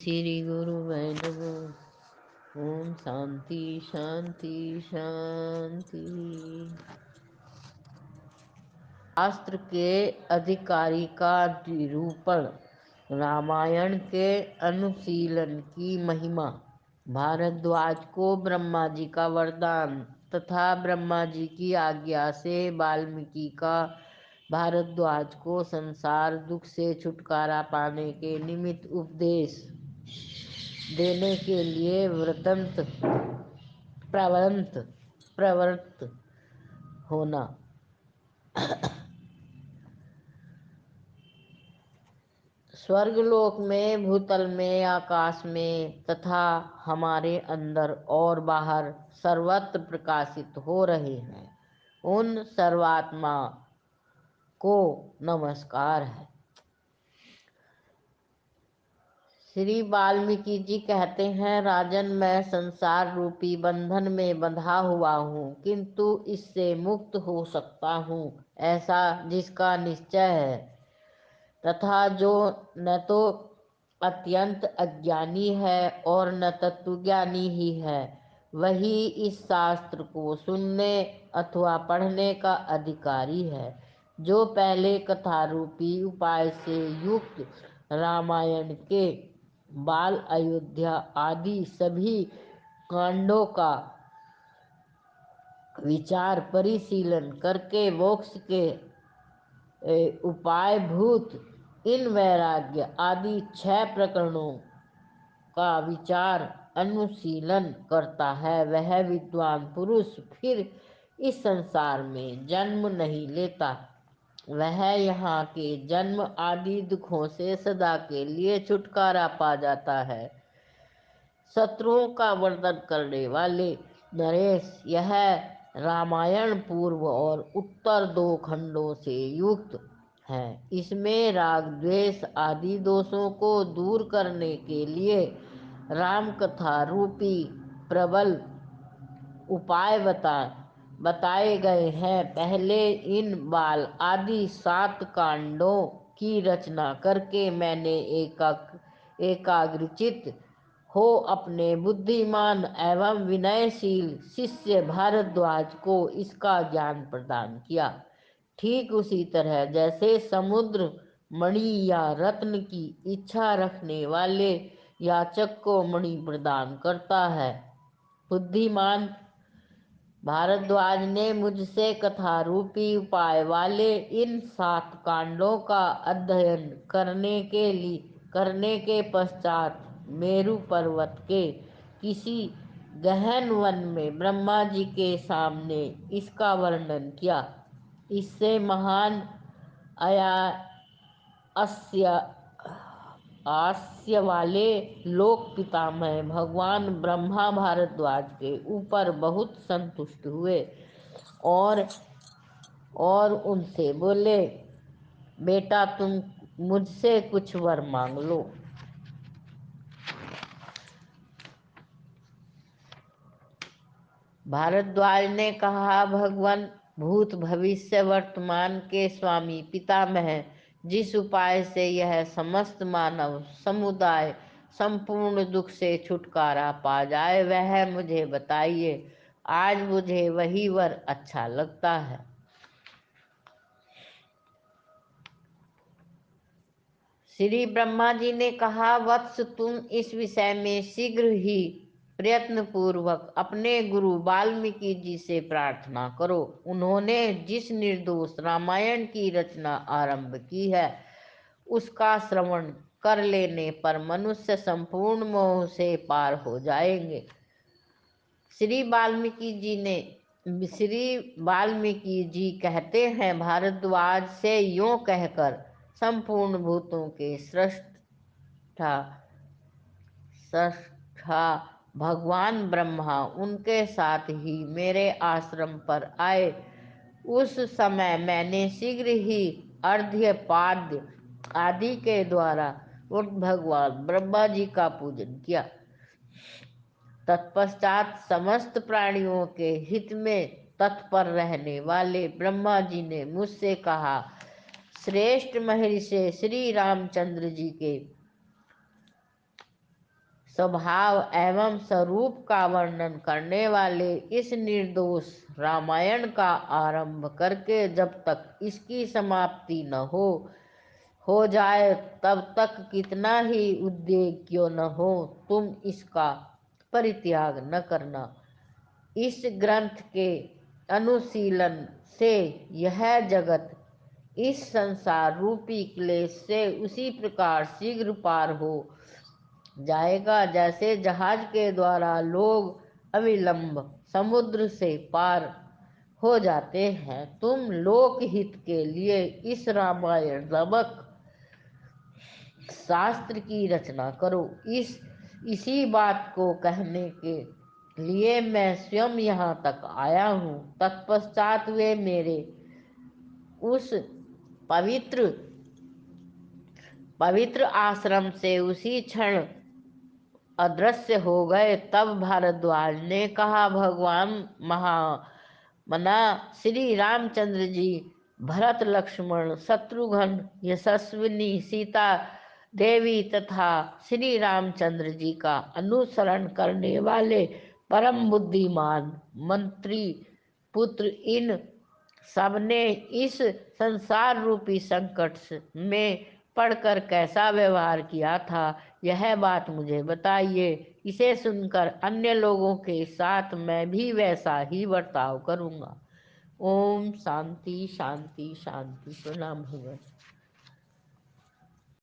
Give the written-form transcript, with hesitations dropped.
श्री गुरु नमः। ओम शांति शांति शांति। शास्त्र के अधिकारी का निरूपण। रामायण के अनुशीलन की महिमा। भारद्वाज को ब्रह्मा जी का वरदान तथा ब्रह्मा जी की आज्ञा से वाल्मीकि का भारद्वाज को संसार दुख से छुटकारा पाने के निमित्त उपदेश देने के लिए प्रवृत्त होना। स्वर्गलोक में, भूतल में, आकाश में तथा हमारे अंदर और बाहर सर्वत्र प्रकाशित हो रहे हैं उन सर्वात्मा को नमस्कार है। श्री वाल्मीकि जी कहते हैं, राजन, मैं संसार रूपी बंधन में बंधा हुआ हूँ, किंतु इससे मुक्त हो सकता हूँ ऐसा जिसका निश्चय है, तथा जो न तो अत्यंत अज्ञानी है और न तत्वज्ञानी ही है, वही इस शास्त्र को सुनने अथवा पढ़ने का अधिकारी है। जो पहले कथा रूपी उपाय से युक्त रामायण के बाल, अयोध्या आदि सभी कांडों का विचार परिशीलन करके मोक्ष के उपाय भूत इन वैराग्य आदि 6 प्रकरणों का विचार अनुशीलन करता है, वह विद्वान पुरुष फिर इस संसार में जन्म नहीं लेता। वह यहाँ के जन्म आदि दुखों से सदा के लिए छुटकारा पा जाता है। शत्रुओं का वर्णन करने वाले नरेश, यह रामायण पूर्व और उत्तर 2 खंडों से युक्त है। इसमें राग, द्वेष आदि दोषों को दूर करने के लिए राम कथा रूपी प्रबल उपाय बताए गए हैं। पहले इन बाल आदि 7 कांडों की रचना करके मैंने एकाग्रचित्त हो अपने बुद्धिमान एवं विनयशील शिष्य भारद्वाज को इसका ज्ञान प्रदान किया। ठीक उसी तरह जैसे समुद्र मणि या रत्न की इच्छा रखने वाले याचक को मणि प्रदान करता है, बुद्धिमान भारद्वाज ने मुझसे कथा रूपी उपाय वाले इन 7 कांडों का अध्ययन करने के पश्चात मेरु पर्वत के किसी गहन वन में ब्रह्मा जी के सामने इसका वर्णन किया। इससे महान आस्य वाले लोक पितामह भगवान ब्रह्मा भारद्वाज के ऊपर बहुत संतुष्ट हुए और उनसे बोले, बेटा, तुम मुझसे कुछ वर मांग लो। भारद्वाज ने कहा, भगवान, भूत भविष्य वर्तमान के स्वामी पितामह, जिस उपाय से यह समस्त मानव समुदाय संपूर्ण दुख से छुटकारा पा जाए वह मुझे बताइए। आज मुझे वही वर अच्छा लगता है। श्री ब्रह्मा जी ने कहा, वत्स, तुम इस विषय में शीघ्र ही प्रयत्न पूर्वक अपने गुरु वाल्मीकि जी से प्रार्थना करो। उन्होंने जिस निर्दोष रामायण की रचना आरंभ की है, उसका श्रवण कर लेने पर मनुष्य संपूर्ण मोह से पार हो जाएंगे। श्री वाल्मीकि जी कहते हैं, भारद्वाज से यूं कहकर संपूर्ण भूतों के सृष्टा भगवान ब्रह्मा उनके साथ ही मेरे आश्रम पर आए। उस समय मैंने शीघ्र ही अर्घ्य पाद्य आदि के द्वारा उन भगवान ब्रह्मा जी का पूजन किया। तत्पश्चात समस्त प्राणियों के हित में तत्पर रहने वाले ब्रह्मा जी ने मुझसे कहा, श्रेष्ठ महर्षि श्री रामचंद्र जी के स्वभाव एवं स्वरूप का वर्णन करने वाले इस निर्दोष रामायण का आरंभ करके जब तक इसकी समाप्ति न हो जाए, तब तक कितना ही उद्वेग क्यों न हो, तुम इसका परित्याग न करना। इस ग्रंथ के अनुशीलन से यह जगत इस संसार रूपी क्लेश से उसी प्रकार शीघ्र पार हो जाएगा जैसे जहाज के द्वारा लोग अविलंब समुद्र से पार हो जाते हैं। तुम लोकहित के लिए इस रामायण नामक शास्त्र की रचना करो। इसी बात को कहने के लिए मैं स्वयं यहाँ तक आया हूँ। तत्पश्चात वे मेरे उस पवित्र पवित्र आश्रम से उसी क्षण अदृश्य हो गए। तब भारद्वाज ने कहा, भगवान महामना श्री रामचंद्र जी भरत लक्ष्मण शत्रुघ्न यशस्विनी सीता देवी तथा श्री रामचंद्र जी का अनुसरण करने वाले परम बुद्धिमान मंत्री पुत्र इन सबने इस संसार रूपी संकट में पढ़कर कैसा व्यवहार किया था, यह बात मुझे बताइए। इसे सुनकर अन्य लोगों के साथ मैं भी वैसा ही बर्ताव करूंगा। ओम शांति शांति शांति। प्रणाम भगवान।